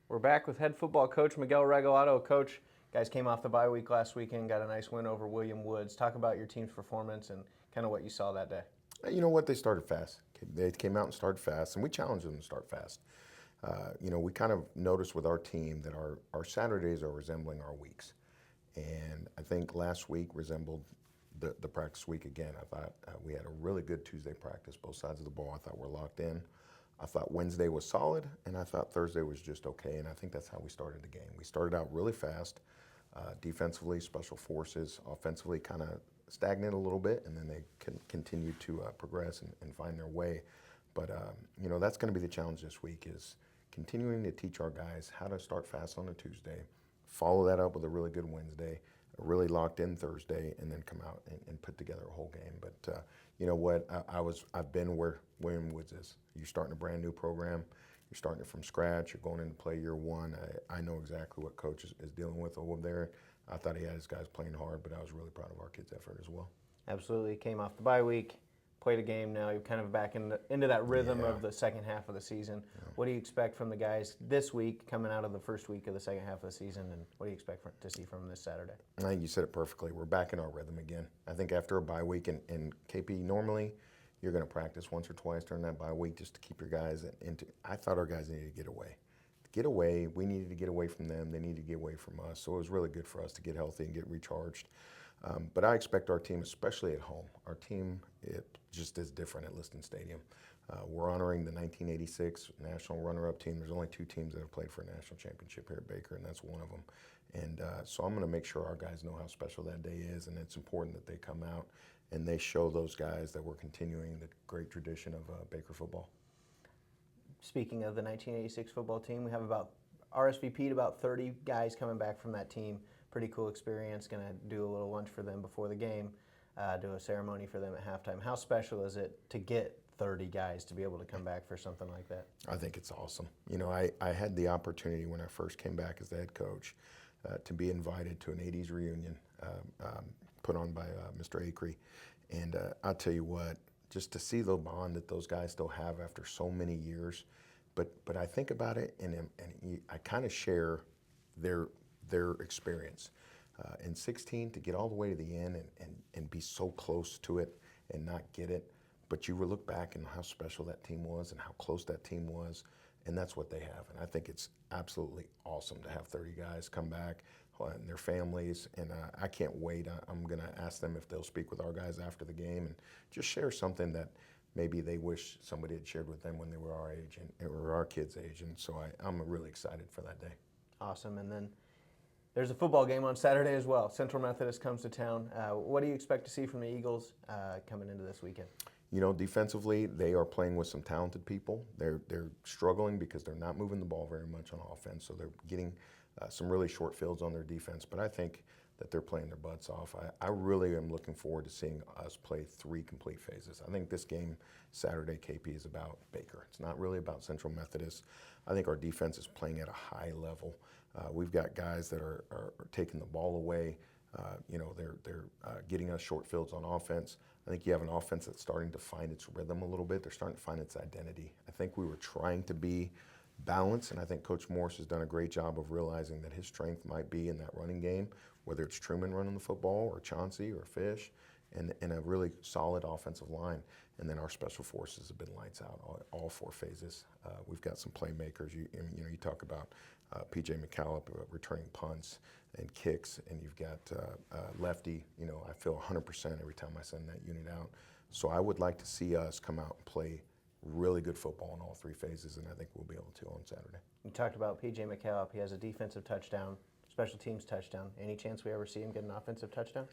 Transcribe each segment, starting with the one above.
We're back with head football coach Miguel Regalado. Coach, guys came off the bye week last weekend, got a nice win over William Woods. Talk about your team's performance and kind of what you saw that day. You know what? They started fast. They came out and started fast, and we challenged them to start fast. We kind of noticed with our team that our Saturdays are resembling our weeks. And I think last week resembled the practice week again. I thought we had a really good Tuesday practice, both sides of the ball. I thought we're locked in. I thought Wednesday was solid, and I thought Thursday was just okay. And I think that's how we started the game. We started out really fast, defensively, special forces, offensively kind of stagnant a little bit, and then they continue to progress and find their way. But that's going to be the challenge this week is continuing to teach our guys how to start fast on a Tuesday, follow that up with a really good Wednesday, a really locked in Thursday, and then come out and put together a whole game. But you know what? I've been where William Woods is. You're starting a brand new program. You're starting it from scratch. You're going into play year one. I know exactly what coach is dealing with over there. I thought he had his guys playing hard, but I was really proud of our kids' effort as well. Absolutely. Came off the bye week, played a game now. You're kind of back into that rhythm of the second half of the season. Yeah. What do you expect from the guys this week coming out of the first week of the second half of the season, and what do you expect to see from them this Saturday? I think you said it perfectly. We're back in our rhythm again. I think after a bye week, and KP, normally you're going to practice once or twice during that bye week just to keep your guys into. I thought our guys needed to get away. Get away. We needed to get away from them. They needed to get away from us. So it was really good for us to get healthy and get recharged. But I expect our team, especially at home, our team it just is different at Liston Stadium. We're honoring the 1986 national runner-up team. There's only two teams that have played for a national championship here at Baker, and that's one of them. And so I'm going to make sure our guys know how special that day is, and it's important that they come out and they show those guys that we're continuing the great tradition of Baker football. Speaking of the 1986 football team, we have RSVP'd about 30 guys coming back from that team. Pretty cool experience. Going to do a little lunch for them before the game, do a ceremony for them at halftime. How special is it to get 30 guys to be able to come back for something like that? I think it's awesome. I had the opportunity when I first came back as the head coach to be invited to an 80s reunion put on by Mr. Acree. And I'll tell you what, just to see the bond that those guys still have after so many years. But I think about it, and I kind of share their experience. In 16, to get all the way to the end and be so close to it and not get it, but you will look back and how special that team was and how close that team was, and that's what they have. And I think it's absolutely awesome to have 30 guys come back and their families, and I can't wait. I'm going to ask them if they'll speak with our guys after the game and just share something that maybe they wish somebody had shared with them when they were our age or our kids' age. And so I'm really excited for that day. Awesome. And then there's a football game on Saturday as well. Central Methodist comes to town. What do you expect to see from the Eagles coming into this weekend? Defensively, they are playing with some talented people. They're struggling because they're not moving the ball very much on offense, so they're getting some really short fields on their defense. But I think that they're playing their butts off. I really am looking forward to seeing us play 3 complete phases. I think this game Saturday, KP, is about Baker. It's not really about Central Methodist. I think our defense is playing at a high level. We've got guys that are taking the ball away. They're getting us short fields on offense. I think you have an offense that's starting to find its rhythm a little bit. They're starting to find its identity. I think we were trying to be balanced, and I think Coach Morris has done a great job of realizing that his strength might be in that running game, whether it's Truman running the football or Chauncey or Fish, and a really solid offensive line. And then our special forces have been lights out all 4 phases. We've got some playmakers. You talk about P.J. McCallum returning punts and kicks, and you've got Lefty. I feel 100% every time I send that unit out. So I would like to see us come out and play really good football in all 3 phases, and I think we'll be able to on Saturday. You talked about P.J. McCallum. He has a defensive touchdown, special teams touchdown. Any chance we ever see him get an offensive touchdown?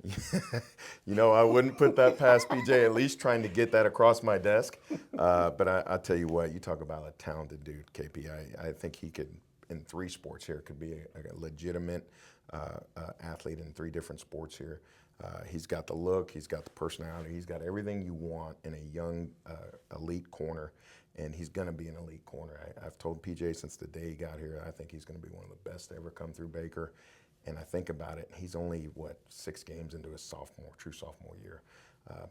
I wouldn't put that past PJ, at least trying to get that across my desk. But I tell you what, you talk about a talented dude, KP. I think he could, in 3 sports here, could be a legitimate athlete in 3 different sports here. He's got the look, he's got the personality, he's got everything you want in a young elite corner, and he's going to be an elite corner. I've told PJ since the day he got here, I think he's going to be one of the best to ever come through Baker. And I think about it, he's only, 6 games into his true sophomore year.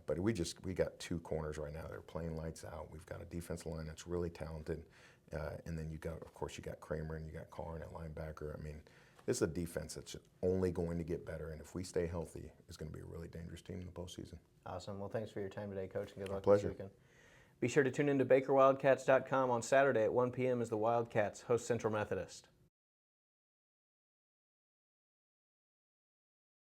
But we got two corners right now that are playing lights out. We've got a defensive line that's really talented, and then of course, you got Kramer and you got Carr at linebacker. I mean, this is a defense that's only going to get better, and if we stay healthy, it's going to be a really dangerous team in the postseason. Awesome. Well, thanks for your time today, Coach, and good luck Pleasure. this weekend. Be sure to tune in to BakerWildcats.com on Saturday at 1 p.m. as the Wildcats host Central Methodist.